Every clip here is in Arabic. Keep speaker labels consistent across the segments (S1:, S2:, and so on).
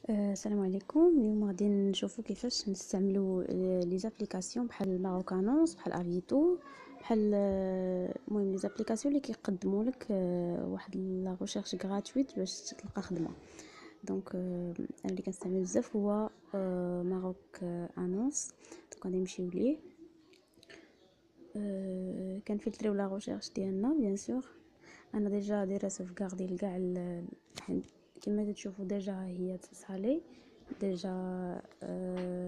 S1: السلام عليكم. اليوم غادي نشوفوا كيفاش نستعملوا لي زابليكاسيون بحال ماروكانوس، بحال افيتو، بحال المهم لي زابليكاسيون اللي كيقدموا لك واحد لا ريشيرش غراتويت باش تلقى خدمه. دونك انا اللي كنستعمل بزاف هو ماروك انونس. دونك غادي نمشيو ليه. كنفلتريو لا ريشيرش ديالنا بيان سور. انا ديجا دايره سوفغاردي لكاع كما تشوفوا ديجا هي تصالي ديجا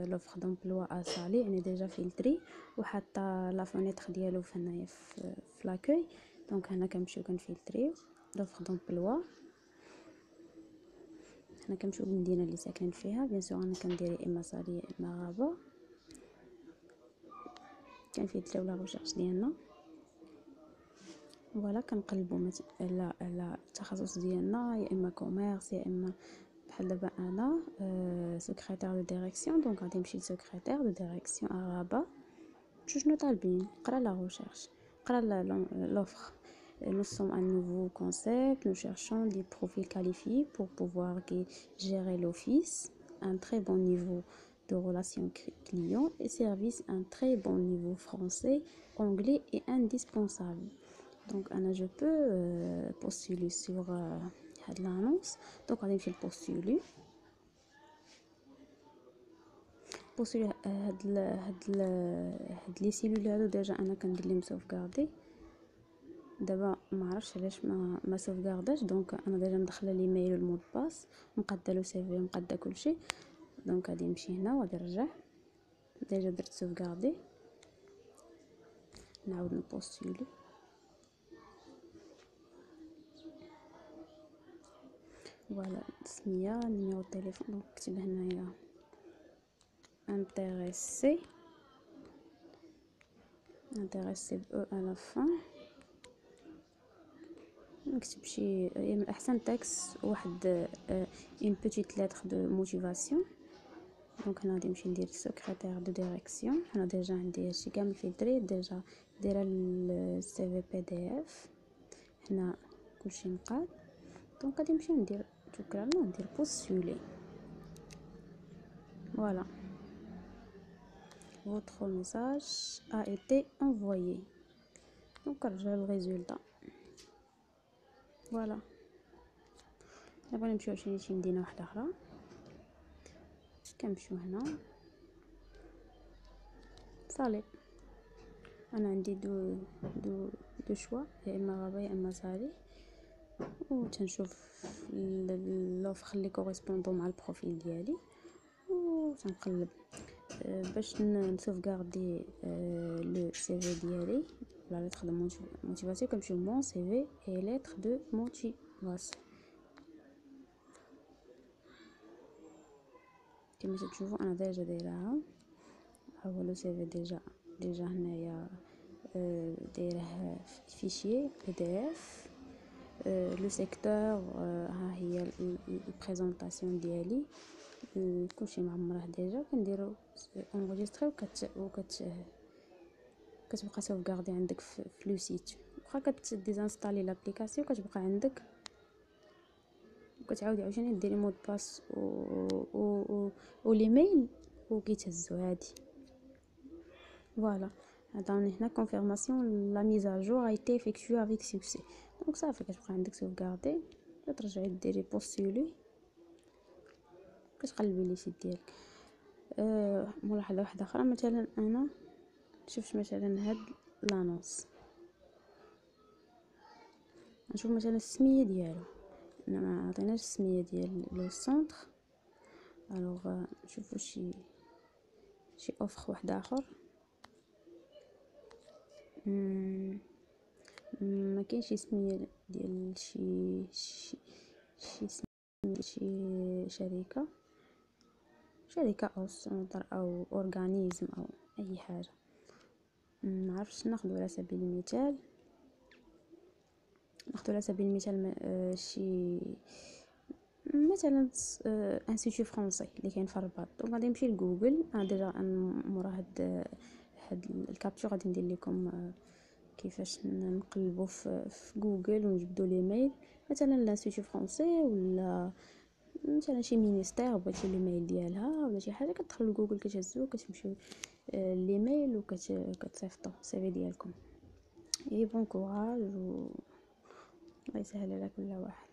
S1: لوفر دومبلوا صالي، يعني ديجا فلتري وحتى لا فونيتر ديالو هنايا في لاكوي. دونك هنا كنمشيو كنفلتريو لوفر دومبلوا. هنا كنمشيو للمدينه اللي ساكنين فيها، بيان سور انا كندير اما صالي اما غابه. كنفلتريو لا ريشيرش ديالنا. فوالا كنقلبوا على التخصص ديالنا، يا اما كوميرس يا اما بحال دابا انا سكرتير دو ديريكسيون. دونك غادي نمشي لسكرتير دو ديريكسيون اغابا. شنو طالبين؟ قرا لا ريشيرش، قرا l'offre. Nous sommes un nouveau concept, nous cherchons des profils qualifiés pour pouvoir gérer l'office, un très bon niveau de relation client et service, un très bon niveau français, anglais est indispensable. Donc انا je peux postuler sur هاد l'annonce. donc غادي نمشي postuler هاد لي سيلول هادو ديجا انا كندير لهم سوفغاردي. دابا ما عرفتش علاش ما سوفغارداش. دونك انا ديجا مدخله ليميل والمود باس، مقاده لو سي في، مقاده كلشي. دونك غادي نمشي هنا وغادي نرجع. ديجا درت سوفغاردي، نعاود نبوستولي. فوالا السميه، نيميرو التليفون. دونك نكتب هنايا intéressé ب à la fin. نكتب شي من الاحسن تكست واحد une petite lettre de motivation. دونك هنا غادي نمشي ندير سكرتير دو ديريكسيون. هنا ديجا عندي هادشي كامل فلتري، ديجا دايره السي في بي دي اف. هنا كلشي مقاد. دونك غادي نمشي ندير توكل على الله، ندير بوستولي. فوالا votre message a été envoyé. دونك نرجع للريزولطا. فوالا دابا نمشيو شي مدينه واحده اخرى. كنمشيو هنا صالي. انا عندي دو شوا، يا اما غابه يا اما صالي. وتنشوف لوفر اللي كوريسبوندو مع البروفيل ديالي وتنقلب باش نسوفغاردي لو سي في ديالي لا ليتر دو موتيفاسيون. كنمشيو مون سي في اي ليتر دو موتيفاسيون. كما تشوفوا انا ديجا دايرها. هو لو سي في ديجا هنايا دايره فيشي بي دي اف. لو سيكتور ها هي البريزونطاسيون ديالي. كلشي معمره ديجا. كنديرو انغيستري كتبقى سوفغاردي عندك في لو سيت. واخا كتديزانستالي لابليكاسيون كتبقى عندك، وكتعاودي عاوتاني ديري مود باس و ليميل وكيتهزو عادي. فوالا عطاوني هنا كونفيرماسيون لا ميز ا جور ا ايتي افيكتوي افيك سوكسي. دونك صافي كتبقى عندك سوفغاردي. كترجعي ديري بوستولي، كتقلبي لي سيت ديالك. ملاحظه واحده اخرى، مثلا انا شفت مثلا هاد لانونس، نشوف مثلا السميه ديالو. انا ما عطيناش السميه ديال لو سونتر. الوغ نشوفوا شي اوفر واحد اخر. ما كاينش شي سميه ديال شي شركه او سونتر او اورغانيزم او اي حاجه. ما عرفتش. ناخذ على سبيل المثال شي مثلا انستيتو فرونسي اللي كاين في الرباط. دونك غادي نمشي لجوجل. انا ديجا مورا هاد الكابتشر غادي ندير لكم كيفاش نقلبوا في جوجل ونجبدوا ليميل مثلا لانستيتو فرونسي ولا مثلا شي مينيستير بغيتي ليميل ديالها ولا شي حاجه، كتدخلوا لجوجل كتهزوه كتمشيو ليميل كتصيفطوا السيفي ديالكم. اي بون كوراج و الله يسهل على كل واحد.